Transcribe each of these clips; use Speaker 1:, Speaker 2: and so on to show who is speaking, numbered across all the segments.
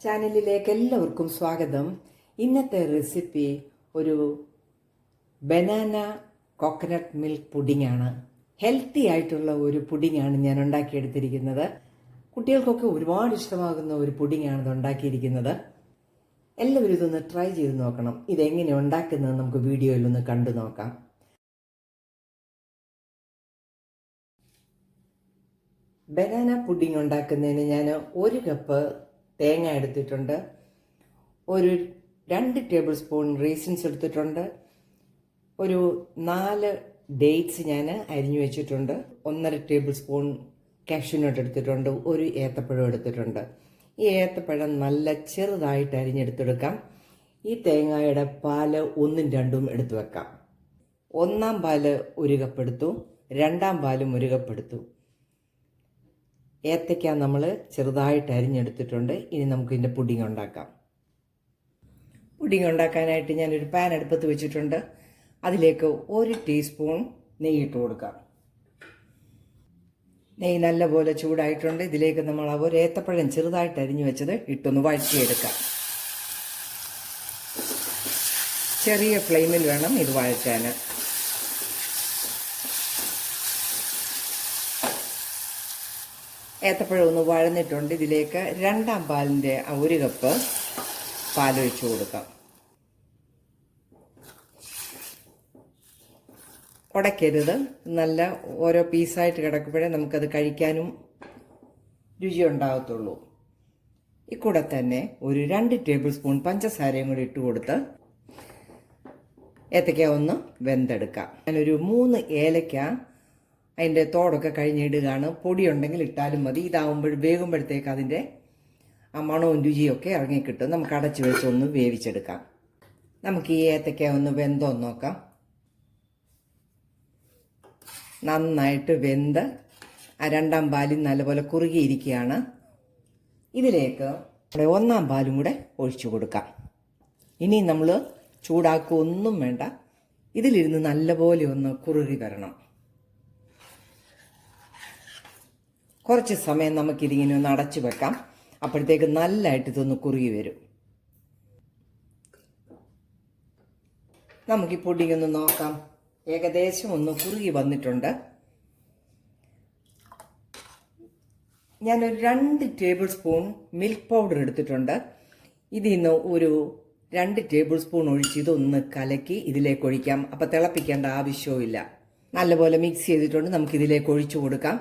Speaker 1: ചാനലിലേക്ക് എല്ലാവർക്കും സ്വാഗതം. ഇന്നത്തെ റെസിപ്പി ഒരു ബനാന കോക്കനട്ട് മിൽക്ക് പുഡിംഗാണ്. ഹെൽത്തി ആയിട്ടുള്ള ഒരു പുഡിംഗാണ് ഞാൻ ഉണ്ടാക്കിയെടുത്തിരിക്കുന്നത്. കുട്ടികൾക്കൊക്കെ ഒരുപാട് ഇഷ്ടമാകുന്ന ഒരു പുഡിംഗാണ് ഇത് ഉണ്ടാക്കിയിരിക്കുന്നത്. എല്ലാവരും ഇതൊന്ന് ട്രൈ ചെയ്ത് നോക്കണം. ഇതെങ്ങനെ ഉണ്ടാക്കുന്നത് നമുക്ക് വീഡിയോയിലൊന്ന് കണ്ടു നോക്കാം. ബനാന പുഡിംഗ് ഉണ്ടാക്കുന്നതിന് ഞാൻ 1 കപ്പ് തേങ്ങ എടുത്തിട്ടുണ്ട്, ഒരു 2 ടേബിൾ സ്പൂൺ റീസിൻസ് എടുത്തിട്ടുണ്ട്, ഒരു 4 ഡേറ്റ്സ് ഞാൻ അരിഞ്ഞു വെച്ചിട്ടുണ്ട്, 1.5 ടേബിൾ സ്പൂൺ കാഷ്യൂനട്ട് എടുത്തിട്ടുണ്ട്, ഒരു ഏത്തപ്പഴം എടുത്തിട്ടുണ്ട്. ഈ ഏത്തപ്പഴം നല്ല ചെറുതായിട്ട് അരിഞ്ഞെടുത്തെടുക്കാം. ഈ തേങ്ങയുടെ പാല് 1ഉം 2ഉം എടുത്തു വെക്കാം. 1-ാം പാല് 1 കപ്പ് എടുത്തു, 2-ാം പാലും 1 കപ്പ് എടുത്തു. ഏത്തയ്ക്ക നമ്മൾ ചെറുതായിട്ട് അരിഞ്ഞെടുത്തിട്ടുണ്ട്. ഇനി നമുക്ക് ഇതിൻ്റെ പുഡിംഗ് ഉണ്ടാക്കാം. പുഡിംഗ് ഉണ്ടാക്കാനായിട്ട് ഞാനൊരു പാൻ അടുപ്പത്ത് വെച്ചിട്ടുണ്ട്. അതിലേക്ക് 1 ടീസ്പൂൺ നെയ്യ് ഇട്ട് കൊടുക്കാം. നെയ്യ് നല്ലപോലെ ചൂടായിട്ടുണ്ട്. ഇതിലേക്ക് നമ്മൾ ഒരു ഏത്തപ്പഴം ചെറുതായിട്ട് അരിഞ്ഞു വെച്ചത് ഇട്ടൊന്ന് വഴറ്റിയെടുക്കാം. ചെറിയ ഫ്ലെയിമിൽ വേണം ഇത് വഴറ്റാൻ. ഏത്തപ്പഴം ഒന്ന് വഴന്നിട്ടുണ്ട്. ഇതിലേക്ക് 2-ാം പാലിൻ്റെ 1 കപ്പ് പാലൊഴിച്ച് കൊടുക്കാം. ഉടയ്ക്കരുത്, നല്ല ഓരോ പീസായിട്ട് കിടക്കുമ്പോഴേ നമുക്കത് കഴിക്കാനും രുചി ഉണ്ടാകത്തുള്ളൂ. ഇക്കൂടെ തന്നെ ഒരു 2 ടേബിൾ സ്പൂൺ പഞ്ചസാരയും കൂടി ഇട്ട് കൊടുത്ത് ഏത്തയ്ക്ക ഒന്ന് വെന്തെടുക്കാം. ഞാനൊരു 3 ഏലയ്ക്ക അതിൻ്റെ തോടൊക്കെ കഴിഞ്ഞിടുകയാണ്. പൊടിയുണ്ടെങ്കിൽ ഇട്ടാലും മതി. ഇതാവുമ്പോൾ വേകുമ്പോഴത്തേക്ക് അതിൻ്റെ ആ മണവും രുചിയൊക്കെ ഇറങ്ങിക്കിട്ടും. നമുക്ക് അടച്ചു വെച്ചൊന്ന് വേവിച്ചെടുക്കാം. നമുക്ക് ഈ ഏത്തയ്ക്ക ഒന്ന് വെന്തോന്ന് നോക്കാം. നന്നായിട്ട് വെന്ത് ആ 2-ാം പാലിൽ നല്ലപോലെ കുറുകിയിരിക്കുകയാണ്. ഇതിലേക്ക് 1-ാം പാലും കൂടെ ഒഴിച്ചു കൊടുക്കാം. ഇനി നമ്മൾ ചൂടാക്കുകയൊന്നും വേണ്ട. ഇതിലിരുന്ന് നല്ലപോലെ ഒന്ന് കുറുകി വരണം. കുറച്ച് സമയം നമുക്കിതിങ്ങനെ ഒന്ന് അടച്ചു വെക്കാം. അപ്പോഴത്തേക്ക് നല്ലതായിട്ട് ഇതൊന്ന് കുറുകി വരും. നമുക്ക് ഈ പുഡിംഗ് ഒന്ന് നോക്കാം. ഏകദേശം ഒന്ന് കുറുകി വന്നിട്ടുണ്ട്. ഞാനൊരു 2 ടേബിൾ സ്പൂൺ മിൽക്ക് പൗഡർ എടുത്തിട്ടുണ്ട്. ഇതിൽ നിന്ന് ഒരു 2 ടേബിൾ സ്പൂൺ ഒഴിച്ച് ഇതൊന്ന് കലക്കി ഇതിലേക്ക് ഒഴിക്കാം. അപ്പം തിളപ്പിക്കേണ്ട ആവശ്യവുമില്ല. നല്ലപോലെ മിക്സ് ചെയ്തിട്ടുണ്ട്. നമുക്കിതിലേക്ക് ഒഴിച്ചു കൊടുക്കാം.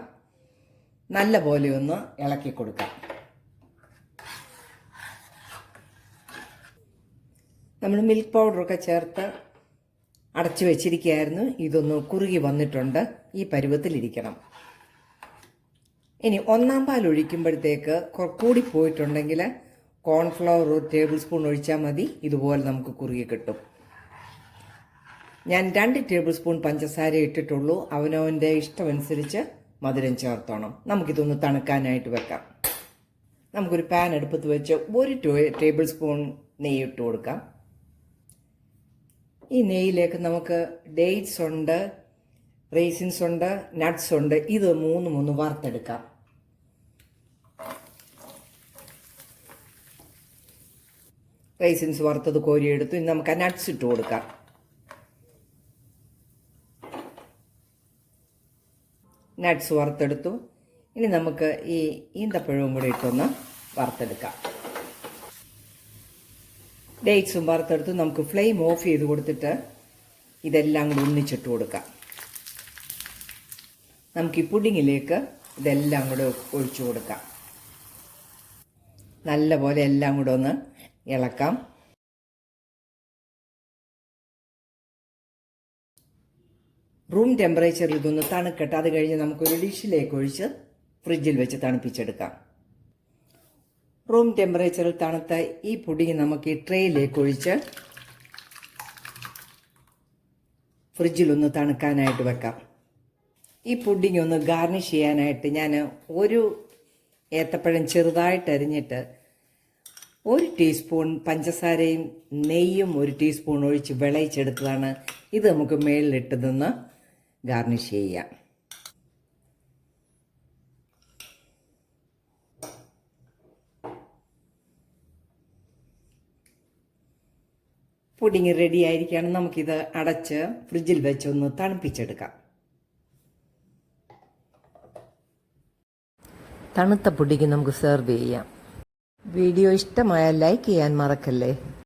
Speaker 1: നല്ല പോലെ ഒന്ന് ഇളക്കി കൊടുക്കാം. നമ്മൾ മിൽക്ക് പൗഡറൊക്കെ ചേർത്ത് അടച്ചു വെച്ചിരിക്കുകയായിരുന്നു. ഇതൊന്ന് കുറുകി വന്നിട്ടുണ്ട്. ഈ പരുവത്തിലിരിക്കണം. ഇനി 1-ാം പാൽ ഒഴിക്കുമ്പോഴത്തേക്ക് കൂടി പോയിട്ടുണ്ടെങ്കിൽ കോൺഫ്ലവർ 1 ടേബിൾ സ്പൂൺ ഒഴിച്ചാൽ മതി. ഇതുപോലെ നമുക്ക് കുറുകി കിട്ടും. ഞാൻ 2 ടേബിൾ സ്പൂൺ പഞ്ചസാര ഇട്ടിട്ടുള്ളൂ. അവനവൻ്റെ ഇഷ്ടമനുസരിച്ച് മധുരം ചേർത്തോണം. നമുക്കിതൊന്ന് തണുക്കാനായിട്ട് വെക്കാം. നമുക്കൊരു പാൻ അടുപ്പത്ത് വെച്ച് 1 ടേബിൾ സ്പൂൺ നെയ്യ് ഇട്ട് കൊടുക്കാം. ഈ നെയ്യിലേക്ക് നമുക്ക് ഡേറ്റ്സ് ഉണ്ട്, റേസിൻസ് ഉണ്ട്, നട്ട്സ് ഉണ്ട്. ഇത് 3 വറുത്തെടുക്കാം. റേസിൻസ് വറുത്തത് കോരിയെടുത്തു. ഇനി നമുക്ക് ആ നട്ട്സ് ഇട്ട് കൊടുക്കാം. നട്ട്സ് വറുത്തെടുത്തു. ഇനി നമുക്ക് ഈ ഈന്തപ്പഴവും കൂടി ഇട്ടൊന്ന് വറുത്തെടുക്കാം. ഡേറ്റ്സും വറുത്തെടുത്ത് നമുക്ക് ഫ്ലെയിം ഓഫ് ചെയ്ത് കൊടുത്തിട്ട് ഇതെല്ലാം കൂടി ഒന്നിച്ചിട്ട് കൊടുക്കാം. നമുക്ക് ഈ പുഡിങ്ങിലേക്ക് ഇതെല്ലാം കൂടെ ഒഴിച്ചു കൊടുക്കാം. നല്ലപോലെ എല്ലാം കൂടെ ഒന്ന് ഇളക്കാം. റൂം ടെമ്പറേച്ചറിൽ ഇതൊന്ന് തണുക്കട്ടെ. അത് കഴിഞ്ഞ് നമുക്കൊരു ഡിഷിലേക്ക് ഒഴിച്ച് ഫ്രിഡ്ജിൽ വെച്ച് തണുപ്പിച്ചെടുക്കാം. റൂം ടെമ്പറേച്ചറിൽ തണുത്ത ഈ പുഡിംഗ് നമുക്ക് ഈ ട്രേയിലേക്ക് ഒഴിച്ച് ഫ്രിഡ്ജിലൊന്ന് തണുക്കാനായിട്ട് വെക്കാം. ഈ പുഡിംഗ് ഒന്ന് ഗാർണിഷ് ചെയ്യാനായിട്ട് ഞാൻ ഒരു ഏത്തപ്പഴം ചെറുതായിട്ട് അരിഞ്ഞിട്ട് 1 ടീസ്പൂൺ പഞ്ചസാരയും നെയ്യും 1 ടീസ്പൂൺ ഒഴിച്ച് വിളയിച്ചെടുത്തതാണ്. ഇത് നമുക്ക് മേളിലിട്ട് നിന്ന് ഗാർണിഷ് ചെയ്യാം. പുഡിങ് റെഡി ആയിരിക്കുകയാണ്. നമുക്കിത് അടച്ച് ഫ്രിഡ്ജിൽ വെച്ചൊന്ന് തണുപ്പിച്ചെടുക്കാം. തണുത്ത പുഡിങ് നമുക്ക് സെർവ് ചെയ്യാം. വീഡിയോ ഇഷ്ടമായാൽ ലൈക്ക് ചെയ്യാൻ മറക്കല്ലേ.